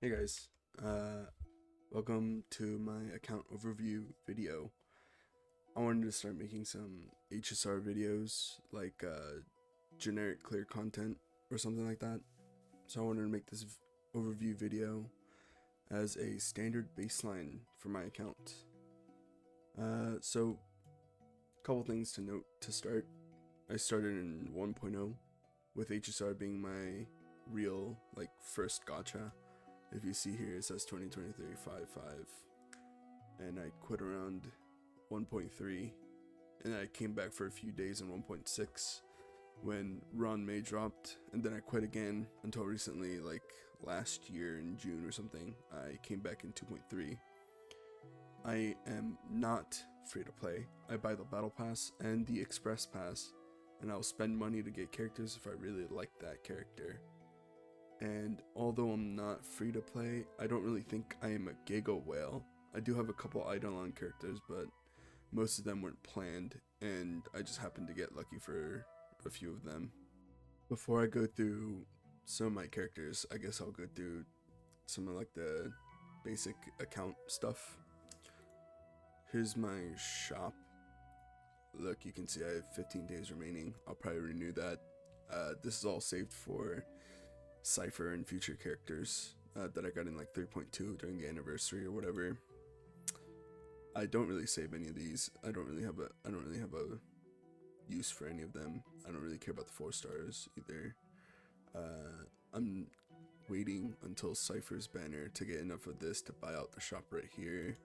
Hey guys, welcome to my account overview video. I wanted to start making some HSR videos, like generic clear content or something like that. So I wanted to make this overview video as a standard baseline for my account. So a couple things to note to start. I started in 1.0 with HSR being my real first gacha. If you see here, it says 2023 5.5, and I quit around 1.3, and I came back for a few days in 1.6 when Ron May dropped, and then I quit again until recently, like last year in June or something. I came back in 2.3. I am not free to play. I buy the battle pass and the express pass, and I'll spend money to get characters if I really like that character. And although I'm not free to play, I don't really think I am a Giga Whale. I do have a couple Eidolon characters, but most of them weren't planned, and I just happened to get lucky for a few of them. Before I go through some of my characters, I guess I'll go through some of the basic account stuff. Here's my shop. Look, you can see I have 15 days remaining. I'll probably renew that. This is all saved for Cypher and future characters that I got in 3.2 during the anniversary or whatever. I don't really save any of these. I don't really have a use for any of them. I don't really care about the 4 stars either. I'm waiting until Cypher's banner to get enough of this to buy out the shop right here.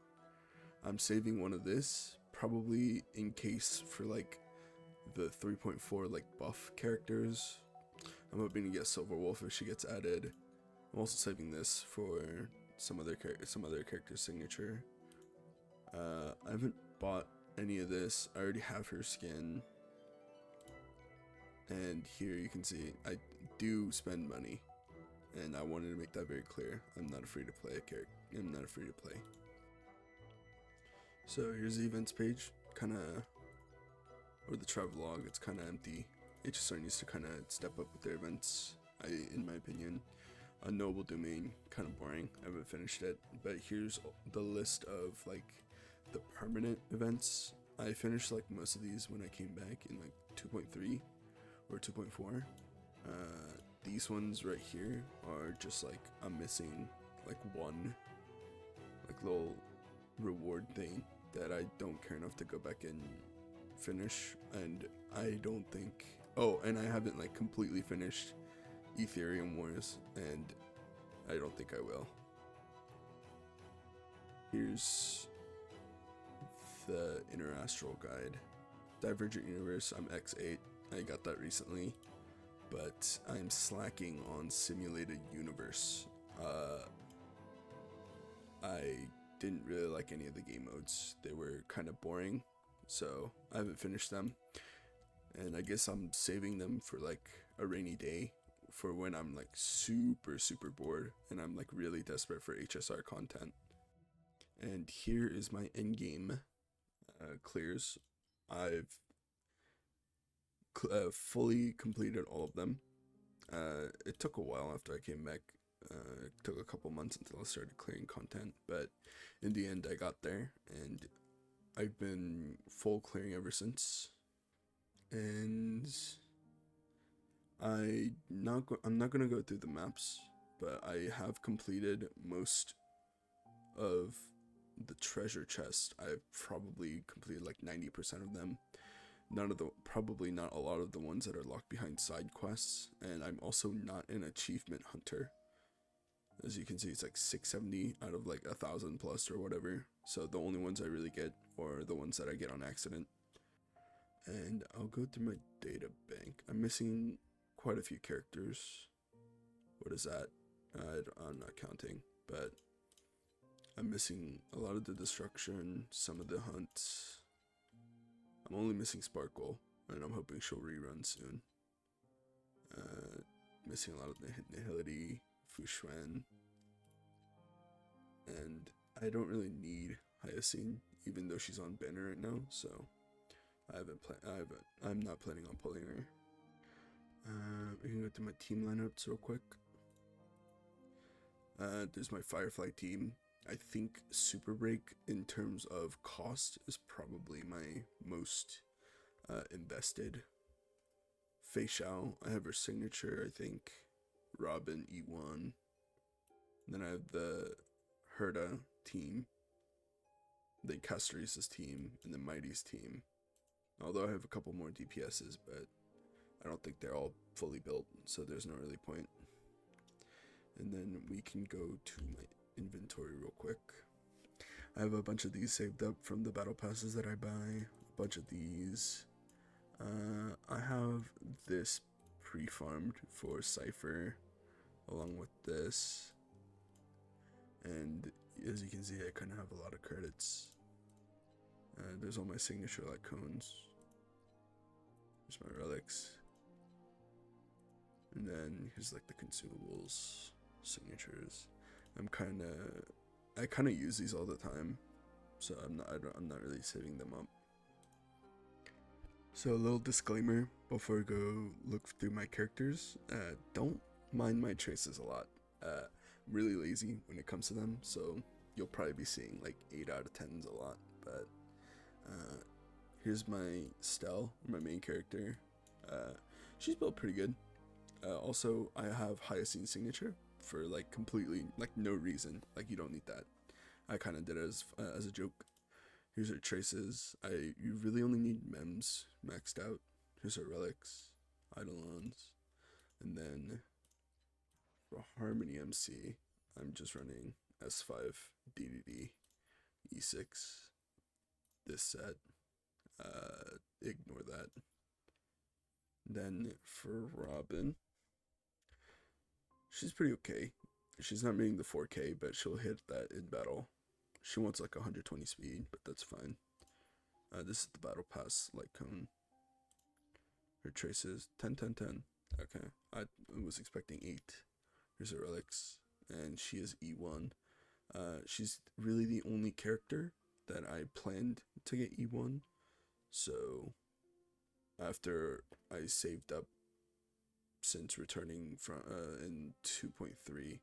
I'm saving one of this probably in case for the 3.4 buff characters. I'm hoping to get Silver Wolf if she gets added. I'm also saving this for some other character signature. I haven't bought any of this. I already have her skin. And here you can see I do spend money, and I wanted to make that very clear. I'm not afraid to play a character. I'm not afraid to play. So here's the events page, or the travelogue. It's kind of empty. HSR needs to kind of step up with their events, in my opinion. A Noble Domain, kind of boring. I haven't finished it, but here's the list of the permanent events. I finished most of these when I came back in 2.3 or 2.4. These ones right here are just I'm missing one little reward thing that I don't care enough to go back and finish, and I don't think. Oh, and I haven't completely finished Ethereum Wars, and I don't think I will. Here's the Inner Astral Guide. Divergent Universe, I'm X8. I got that recently, but I'm slacking on Simulated Universe. I didn't really like any of the game modes. They were kind of boring, so I haven't finished them. And I guess I'm saving them for a rainy day, for when I'm super bored and I'm really desperate for HSR content. And here is my endgame clears. I've fully completed all of them. It took a while after I came back. It took a couple months until I started clearing content, but in the end I got there, and I've been full clearing ever since. And I'm not gonna go through the maps, but I have completed most of the treasure chest. I've probably completed 90% of them. Probably not a lot of the ones that are locked behind side quests, and I'm also not an achievement hunter. As you can see, it's 670 out of 1,000 plus or whatever. So the only ones I really get are the ones that I get on accident. And I'll go through my data bank. I'm missing quite a few characters. What is that? I'm not counting, but I'm missing a lot of the destruction, some of the hunts. I'm only missing Sparkle, and I'm hoping she'll rerun soon. Missing a lot of the Nihility, Fushuen, and I don't really need Hyacinth, even though she's on banner right now, so I'm not planning on pulling her. We can go through my team lineups real quick. There's my Firefly team. I think Super Break, in terms of cost, is probably my most invested. Fei Xiao, I have her signature, I think. Robin E1. Then I have the Herda team, the Castorisa's team, and the Mighty's team. Although I have a couple more DPSs, but I don't think they're all fully built, so there's no really point. And then we can go to my inventory real quick. I have a bunch of these saved up from the battle passes that I buy. A bunch of these. I have this pre-farmed for Cypher, along with this. And as you can see, I kind of have a lot of credits. There's all my signature light cones. There's my relics. And then here's like the consumables, signatures. I kind of use these all the time, so I'm not really saving them up. So a little disclaimer before I go look through my characters. Don't mind my traces a lot. I'm really lazy when it comes to them, so you'll probably be seeing like 8 out of 10s a lot. But here's my Stell, my main character. She's built pretty good. Also, I have Hyacinth signature for like completely like no reason. Like you don't need that. I kind of did it as a joke. Here's her traces. You really only need mems maxed out. Here's her relics, eidolons, and then for Harmony MC, I'm just running S5 DDD E6. This set. Ignore that. Then for Robin, she's pretty okay. She's not meeting the 4K, but she'll hit that in battle. She wants like 120 speed, but that's fine. This is the battle pass light cone. Her traces 10, 10, 10. Okay, I was expecting 8. Here's her relics, and she is E1. She's really the only character that I planned to get E1. So after I saved up since returning from in 2.3,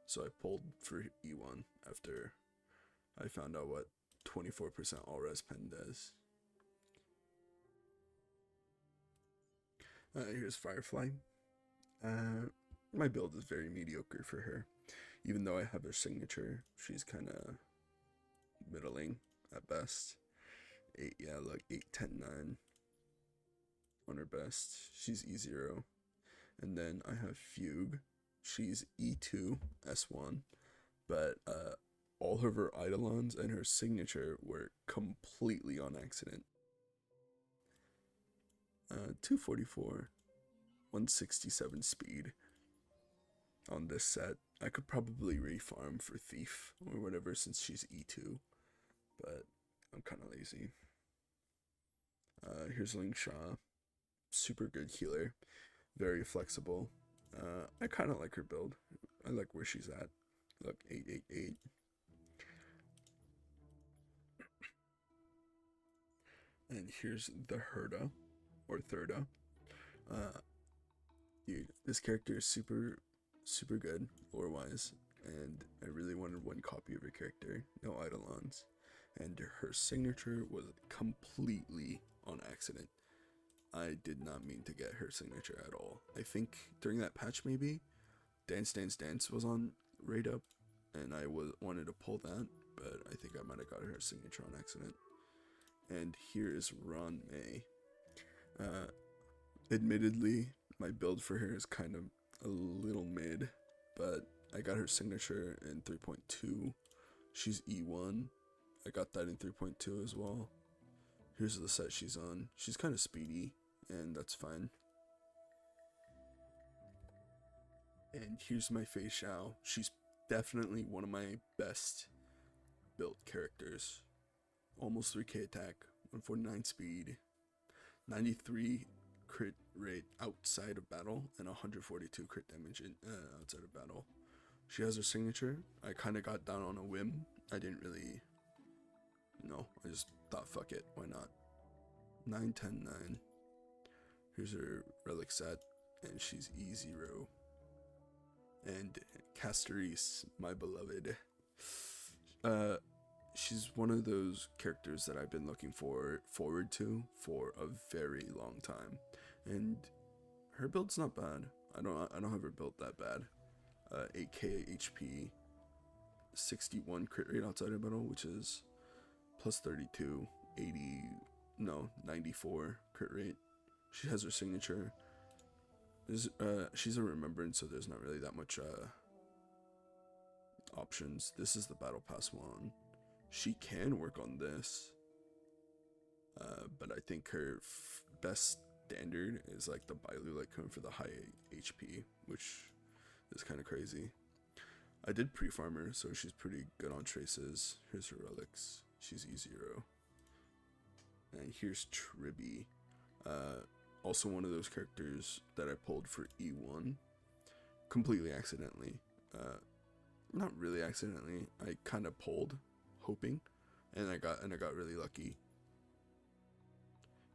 so I pulled for E1 after I found out what 24% all res pen does. Here's Firefly. My build is very mediocre for her. Even though I have her signature, she's kind of middling at best. 8, yeah, look, 8, 10, 9 on her best. She's E0. And then I have Fugue. She's E2, S1. But all of her eidolons and her signature were completely on accident. 244, 167 speed on this set. I could probably refarm for Thief or whatever since she's E2, but I'm kind of lazy. Here's Ling Sha, super good healer, very flexible. I kind of like her build. I like where she's at. Look, 888. And here's the Herda, or Thurda. Dude, this character is super good lore-wise, and I really wanted one copy of her character, no eidolons. And her signature was completely on accident. I did not mean to get her signature at all. I think during that patch maybe, Dance Dance Dance was on raid up, and I wanted to pull that, but I think I might have got her signature on accident. And here is Ron May. Admittedly, my build for her is kind of a little mid, but I got her signature in 3.2. She's E1. I got that in 3.2 as well. Here's the set she's on. She's kind of speedy, and that's fine. And here's my Fei Xiao. She's definitely one of my best built characters. Almost 3k attack, 149 speed, 93 crit rate outside of battle, and 142 crit damage outside of battle. She has her signature. I kind of got down on a whim. I didn't really, I just thought, fuck it, why not? 9, 10, 9. Here's her relic set, and she's E0. And Casteris, my beloved. Uh, she's one of those characters that I've been looking forward to for a very long time, and her build's not bad. I don't have her build that bad. 8k HP, 61 crit rate outside of battle, which is plus 32, 80, no, 94 crit rate. She has her signature. She's a remembrance, so there's not really that much options. This is the battle pass one. She can work on this, but I think her best standard is like the Bailu like coming for the high HP, which is kind of crazy. I did pre-farm her, so she's pretty good on traces. Here's her relics. She's E0. And here's Tribby. Also one of those characters that I pulled for E1 completely accidentally. Not really accidentally. I kind of pulled hoping, and I got really lucky.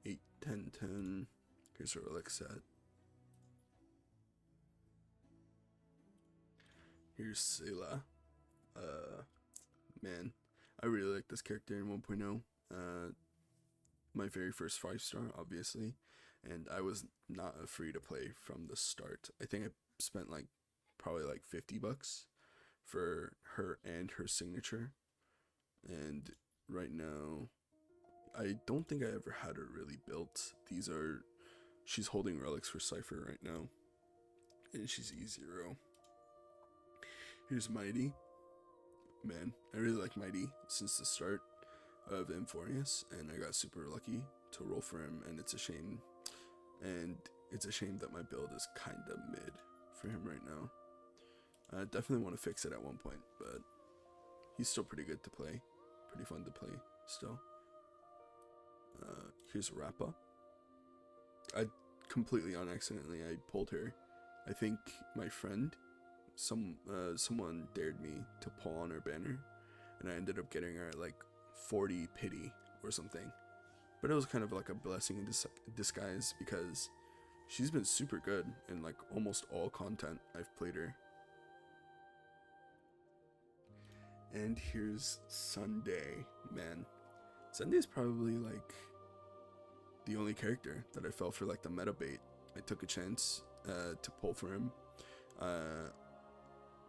8 10 10. Here's her relic set. Here's Selah. Man, I really like this character in 1.0. My very first 5-star, obviously, and I was not free to play from the start. I think I spent like probably like $50 for her and her signature, and right now I don't think I ever had her really built. She's holding relics for Cypher right now, and she's E0. Here's Mighty. Man, I really like Mighty since the start of Emphorius, and I got super lucky to roll for him, and it's a shame that my build is kinda mid for him right now. I definitely want to fix it at one point, but he's still pretty good to play, pretty fun to play still. Here's Rappa. I completely unaccidentally I pulled her. I think my friend, someone dared me to pull on her banner, and I ended up getting her at like 40 pity or something. But it was kind of like a blessing in disguise, because she's been super good in like almost all content I've played her. And here's Sunday. Man, Sunday's probably like the only character that I fell for like the meta bait. I took a chance to pull for him,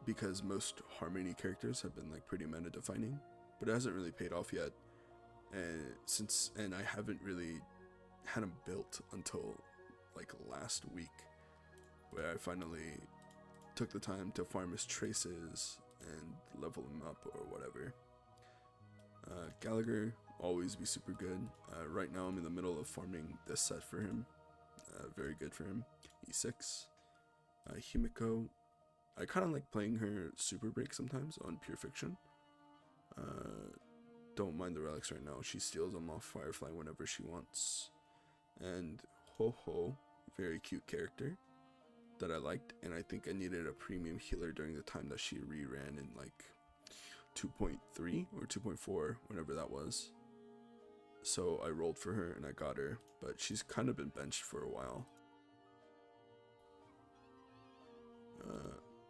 because most Harmony characters have been like pretty meta defining, but it hasn't really paid off yet. And I haven't really had him built until like last week, where I finally took the time to farm his traces and level him up or whatever. Gallagher, always be super good. Right now I'm in the middle of farming this set for him. Very good for him. E6. Himiko, I kind of like playing her super break sometimes on Pure Fiction. Don't mind the relics right now. She steals them off Firefly whenever she wants. And Ho-Ho, very cute character that I liked, and I think I needed a premium healer during the time that she reran in like 2.3 or 2.4, whenever that was. So I rolled for her and I got her, but she's kind of been benched for a while.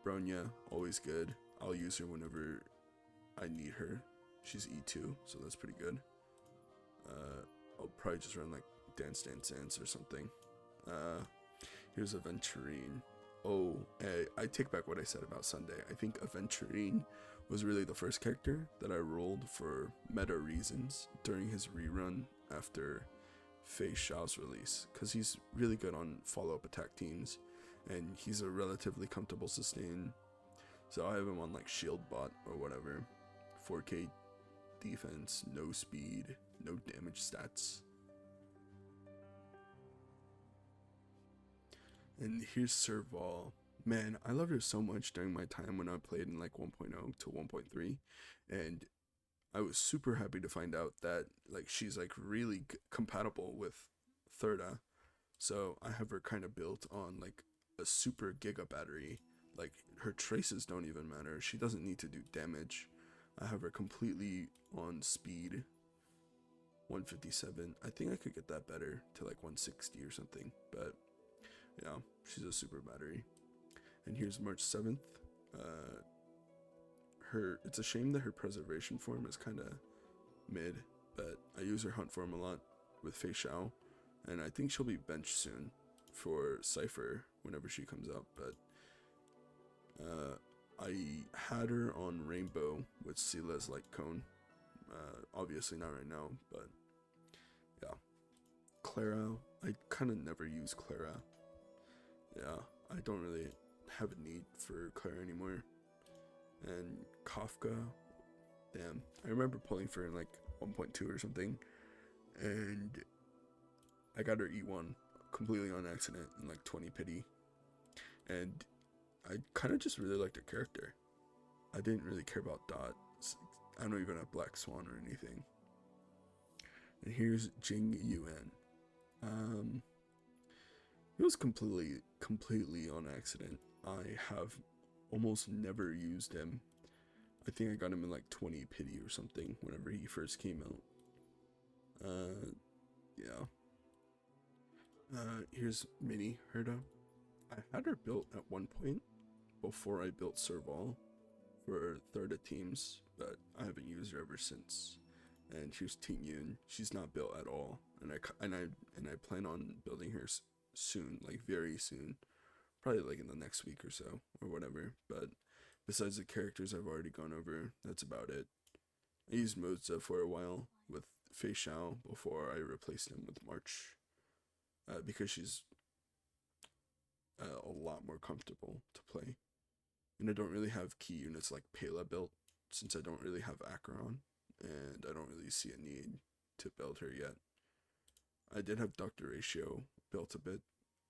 Bronya, always good. I'll use her whenever I need her. She's E2, so that's pretty good. I'll probably just run like Dance Dance Dance or something. Here's Aventurine. Oh, I take back what I said about Sunday. I think Aventurine was really the first character that I rolled for meta reasons during his rerun after Fei Xiao's release, because he's really good on follow-up attack teams, and he's a relatively comfortable sustain. So I have him on like shield bot or whatever. 4k defense, no speed, no damage stats. And here's Serval. Man, I loved her so much during my time when I played in like 1.0 to 1.3, and I was super happy to find out that like she's like really compatible with Thirda. So I have her kind of built on like a super giga battery. Like her traces don't even matter. She doesn't need to do damage. I have her completely on speed. 157. I think I could get that better to like 160 or something, but yeah, she's a super battery. And here's March 7th. It's a shame that her preservation form is kind of mid, but I use her hunt form a lot with Fei Xiao, and I think she'll be benched soon for Cypher whenever she comes up. But I had her on Rainbow with Sila's Light Cone. Obviously not right now, but yeah. Clara, I kind of never use Clara. Yeah, I don't really have a need for Clara anymore. And Kafka, damn, I remember pulling for her in like 1.2 or something, and I got her E1 completely on accident in like 20 pity, and I kind of just really liked her character. I didn't really care about dots. I don't even have Black Swan or anything. And here's Jing Yuan. It was completely on accident. I have almost never used him. I think I got him in like 20 pity or something whenever he first came out. Yeah. Here's Mini Herda. I had her built at one point before I built Serval for Thirda teams, but I haven't used her ever since. And here's Ting Yun. She's not built at all, and I plan on building her soon, like very soon, probably like in the next week or so or whatever. But besides the characters I've already gone over, that's about it. I used Moza for a while with Fei Xiao before I replaced him with March, because she's a lot more comfortable to play. And I don't really have key units like Pela built, since I don't really have Acheron, and I don't really see a need to build her yet. I did have Dr. Ratio built a bit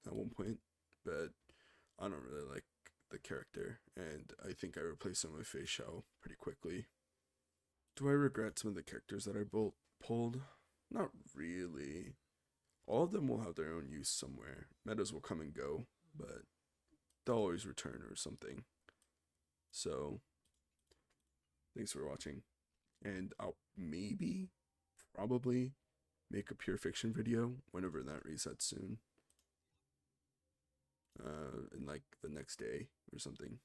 at one point, but I don't really like the character, and I think I replaced him with Fei Xiao pretty quickly. Do I regret some of the characters that I pulled? Not really. All of them will have their own use somewhere. Metas will come and go, but they'll always return or something. So, thanks for watching. And I'll probably make a pure fiction video whenever that resets soon. In like the next day or something.